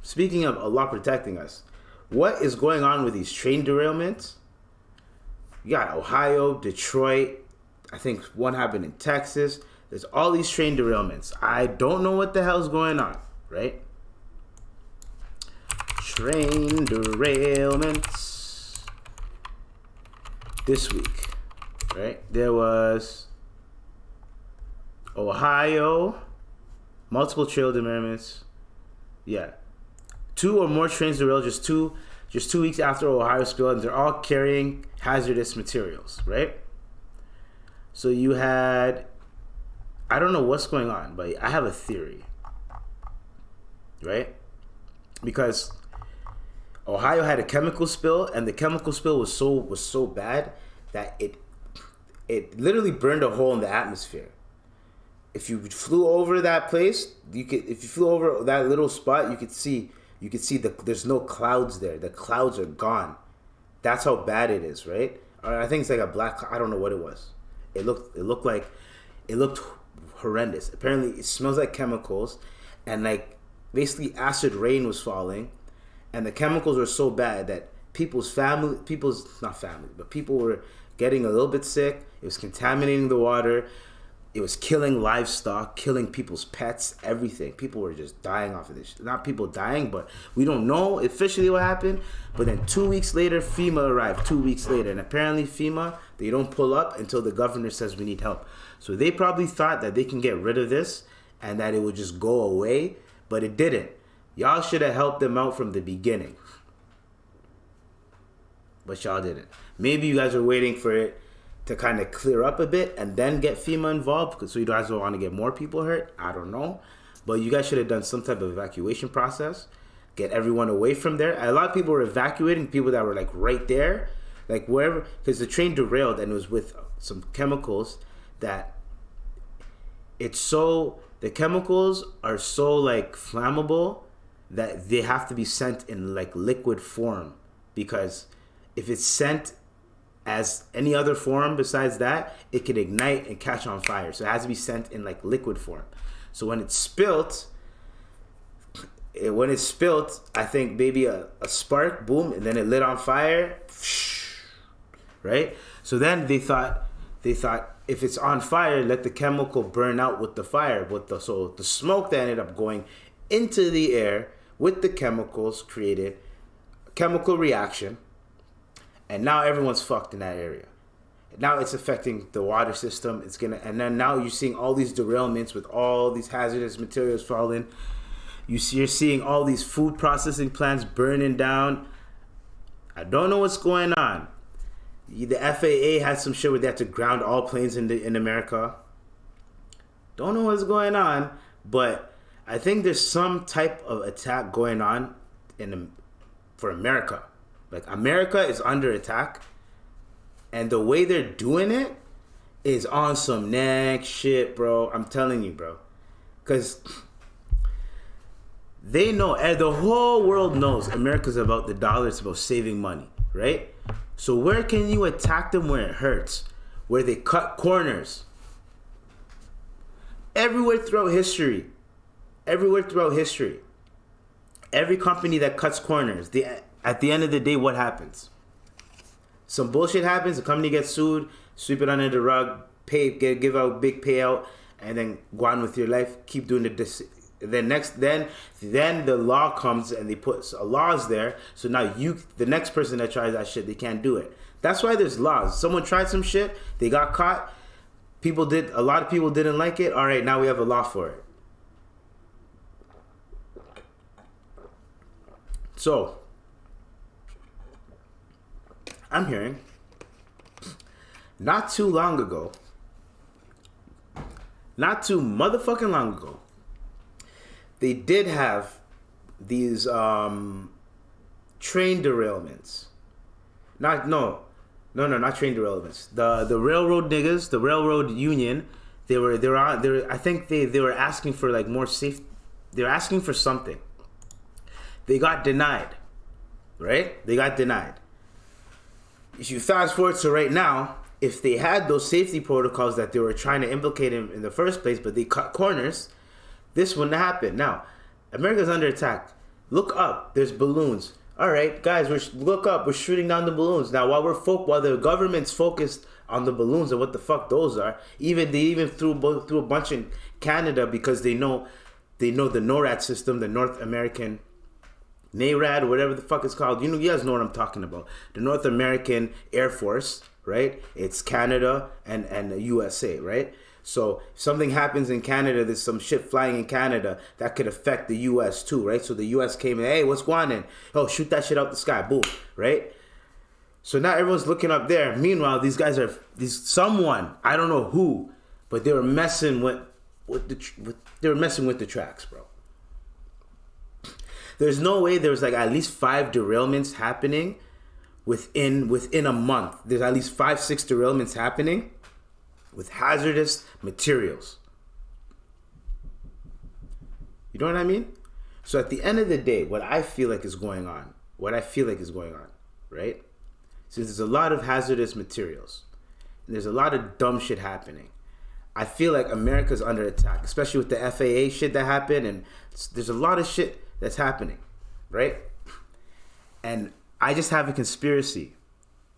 speaking of Allah protecting us, what is going on with these train derailments? You got Ohio, Detroit. I think one happened in Texas. There's all these train derailments. I don't know what the hell's going on, right? Train derailments this week, right? There was Ohio, multiple train derailments. Yeah. 2 or more trains derailed just two weeks after Ohio spill, and they're all carrying hazardous materials, right? So you had, I don't know what's going on, but I have a theory, right? Because Ohio had a chemical spill, and the chemical spill was so bad that it literally burned a hole in the atmosphere. If you flew over that place, if you flew over that little spot, you could see there's no clouds there. The clouds are gone. That's how bad it is, right? I think it's like a black. I don't know what it was. It looked horrendous. Apparently, it smells like chemicals, and like basically acid rain was falling, and the chemicals were so bad that people were getting a little bit sick. It was contaminating the water. It was killing livestock, killing people's pets, everything. People were just dying off of this. Not people dying, but we don't know officially what happened. But then 2 weeks later, FEMA arrived 2 weeks later. And apparently FEMA, they don't pull up until the governor says we need help. So they probably thought that they can get rid of this and that it would just go away. But it didn't. Y'all should have helped them out from the beginning. But y'all didn't. Maybe you guys are waiting for it to kind of clear up a bit and then get FEMA involved, so you guys don't want to get more people hurt. I don't know. But you guys should have done some type of evacuation process. Get everyone away from there. A lot of people were evacuating, people that were like right there, like wherever, because the train derailed and it was with some chemicals that the chemicals are so like flammable that they have to be sent in like liquid form, because if it's sent as any other form besides that, it can ignite and catch on fire. So it has to be sent in like liquid form. So when it's spilt, I think maybe a spark, boom, and then it lit on fire, right? So then they thought if it's on fire, let the chemical burn out with the fire. So the smoke that ended up going into the air with the chemicals created a chemical reaction. And now everyone's fucked in that area. Now it's affecting the water system. And then now you're seeing all these derailments with all these hazardous materials falling. You're seeing all these food processing plants burning down. I don't know what's going on. The FAA had some shit where they had to ground all planes in America. Don't know what's going on, but I think there's some type of attack going on for America. Like, America is under attack, and the way they're doing it is on some next shit, bro. I'm telling you, bro. Because they know, and the whole world knows America's about the dollar. It's about saving money, right? So where can you attack them where it hurts? Where they cut corners. Everywhere throughout history. Every company that cuts corners, at the end of the day, what happens? Some bullshit happens. The company gets sued. Sweep it under the rug. Give out big payout, and then go on with your life. Keep doing then the law comes and they put laws there. So now the next person that tries that shit, they can't do it. That's why there's laws. Someone tried some shit. They got caught. A lot of people didn't like it. All right, now we have a law for it. So I'm hearing not too motherfucking long ago, they did have these train derailments. Not train derailments. The railroad niggas, the railroad union, they were asking for like more safe. They were asking for something. They got denied, right? If you fast forward to right now, if they had those safety protocols that they were trying to implicate in the first place, but they cut corners, this wouldn't happen. Now, America's under attack. Look up. There's balloons. All right, guys, look up. We're shooting down the balloons now. While the government's focused on the balloons and what the fuck those are, they even threw a bunch in Canada because they know the NORAD system, the North American NARAD, whatever the fuck it's called. You guys know what I'm talking about. The North American Air Force, right? It's Canada and the USA, right? So if something happens in Canada, there's some shit flying in Canada that could affect the US too, right? So the US came in, hey, what's going on? Oh, shoot that shit out the sky, boom, right? So now everyone's looking up there. Meanwhile, someone, I don't know who, but they were messing with the tracks, bro. There's no way there was like at least 5 derailments happening within a month. There's at least 5-6 derailments happening with hazardous materials. You know what I mean? So at the end of the day, what I feel like is going on, right? Since there's a lot of hazardous materials, and there's a lot of dumb shit happening, I feel like America's under attack, especially with the FAA shit that happened, and there's a lot of shit that's happening, right? And I just have a conspiracy.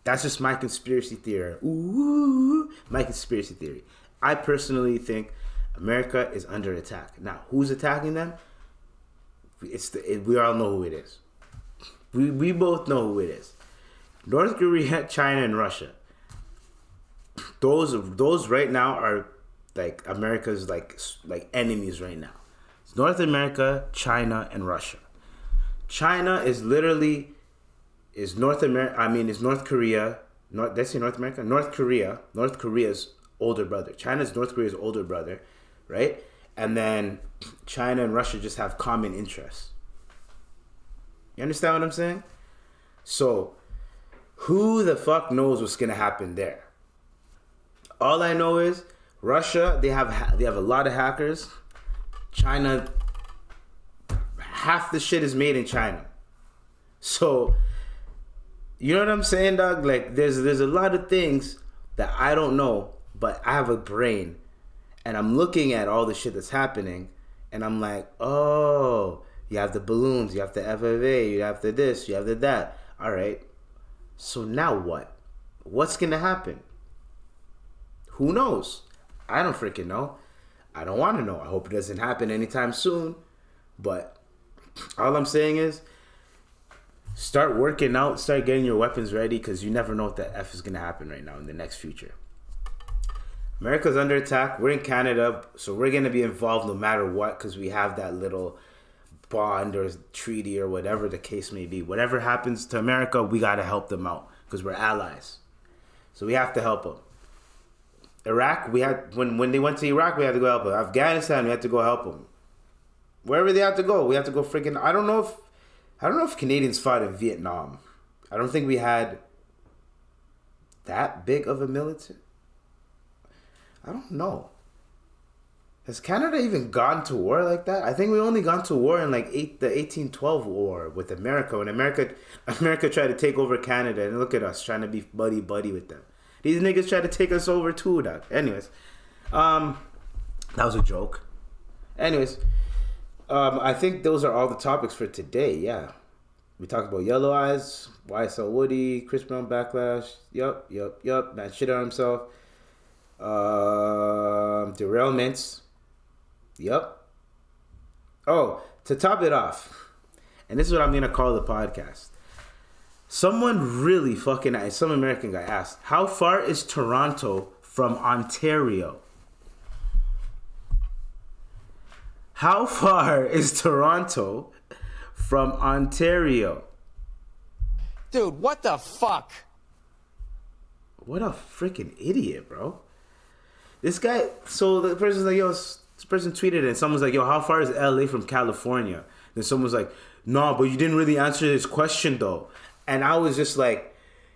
That's just my conspiracy theory. Ooh, my conspiracy theory. I personally think America is under attack. Now, who's attacking them? We all know who it is. We both know who it is. North Korea, China, and Russia. Those right now are like America's like enemies right now. It's North America, China, and Russia. China is North Korea. Did I say North America? North Korea's older brother. China's North Korea's older brother, right? And then China and Russia just have common interests. You understand what I'm saying? So, who the fuck knows what's gonna happen there? All I know is Russia. They have a lot of hackers. China, half the shit is made in China. So, you know what I'm saying, dog? Like, there's a lot of things that I don't know, but I have a brain, and I'm looking at all the shit that's happening, and I'm like, oh, you have the balloons, you have the FFA, you have the this, you have the that. All right. So now what? What's gonna happen? Who knows? I don't freaking know. I don't want to know. I hope it doesn't happen anytime soon. But all I'm saying is, start working out, start getting your weapons ready, because you never know what the F is going to happen right now in the next future. America's under attack. We're in Canada, so we're going to be involved no matter what, because we have that little bond or treaty or whatever the case may be. Whatever happens to America, we got to help them out, because we're allies. So we have to help them. Iraq, we had when they went to Iraq, we had to go help them. Afghanistan, we had to go help them. Wherever they have to go, we have to go freaking. I don't know if Canadians fought in Vietnam. I don't think we had that big of a military. I don't know. Has Canada even gone to war like that? I think we only gone to war in like the 1812 war with America, when America tried to take over Canada, and look at us trying to be buddy with them. These niggas try to take us over too, dog. Anyways, that was a joke. Anyways, I think those are all the topics for today. Yeah, we talked about Yellow Eyes, YSL Woody, Chris Brown backlash. Yup. Man shit on himself. Derailments. Yup. Oh, to top it off, and this is what I'm gonna call the podcast. Someone really fucking nice, some American guy asked, how far is Toronto from Ontario? How far is Toronto from Ontario? Dude, what the fuck? What a freaking idiot, bro. This guy, so the person's like, yo, this person tweeted it, and someone's like, yo, how far is LA from California? Then someone's like, no, but you didn't really answer this question though. And I was just like,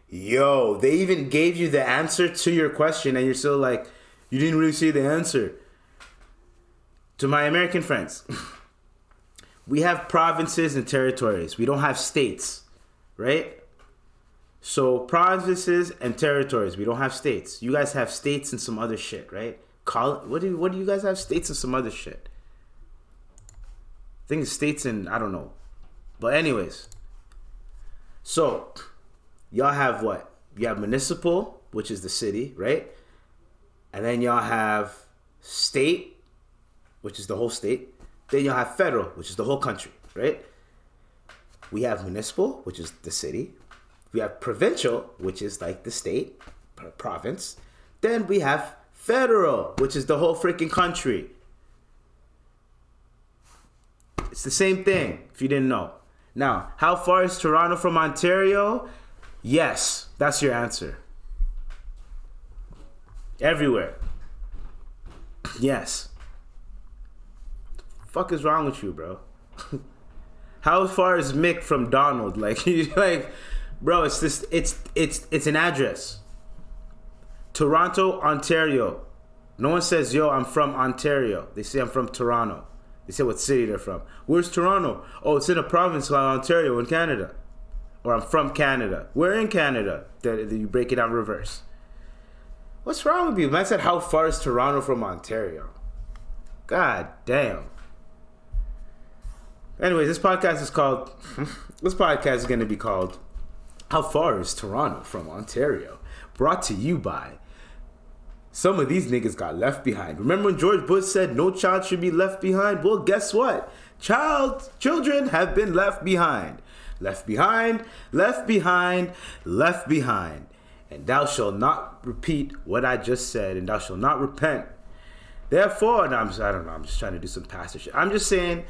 yo, they even gave you the answer to your question, and you're still like, you didn't really see the answer. To my American friends, we have provinces and territories. We don't have states, right? So provinces and territories. We don't have states. You guys have states and some other shit, right? What do you guys have? States and some other shit. I think it's states and, I don't know. But anyways, so y'all have what? You have municipal, which is the city, right? And then y'all have state, which is the whole state. Then y'all have federal, which is the whole country, right? We have municipal, which is the city. We have provincial, which is like the state, province. Then we have federal, which is the whole freaking country. It's the same thing, if you didn't know. Now, how far is Toronto from Ontario? Yes, that's your answer. Everywhere. Yes. The fuck is wrong with you, bro? How far is Mick from Donald? Like, bro, it's this. It's an address. Toronto, Ontario. No one says, "Yo, I'm from Ontario." They say, "I'm from Toronto." They say what city they're from. Where's Toronto? Oh, it's in a province called Ontario in Canada. Or I'm from Canada. We're in Canada. Then you break it down reverse. What's wrong with you? Man said, how far is Toronto from Ontario? God damn. Anyways, this podcast is going to be called How Far is Toronto from Ontario? Brought to you by some of these niggas got left behind. Remember when George Bush said no child should be left behind? Well, guess what? Children have been left behind. Left behind, left behind, left behind. And thou shalt not repeat what I just said, and thou shalt not repent. Therefore, I don't know, I'm just trying to do some pastor shit. I'm just saying,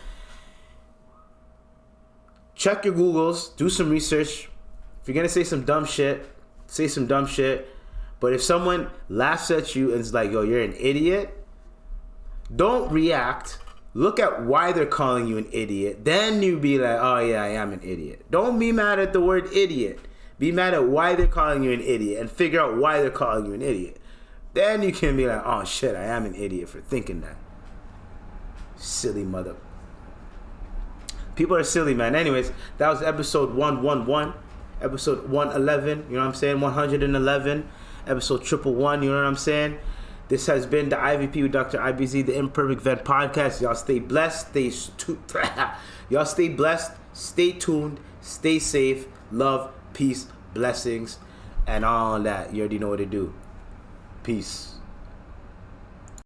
check your Googles, do some research. If you're going to say some dumb shit, say some dumb shit. But if someone laughs at you and is like, yo, you're an idiot, don't react. Look at why they're calling you an idiot. Then you be like, oh yeah, I am an idiot. Don't be mad at the word idiot. Be mad at why they're calling you an idiot and figure out why they're calling you an idiot. Then you can be like, oh shit, I am an idiot for thinking that. Silly mother. People are silly, man. Anyways, that was episode 111. Episode 111, you know what I'm saying? 111. Episode 111, you know what I'm saying? This has been the IVP with Dr. IBZ, the Imperfect Vet Podcast. Y'all stay blessed. Y'all stay blessed. Stay tuned. Stay safe. Love, peace, blessings, and all that. You already know what to do. Peace.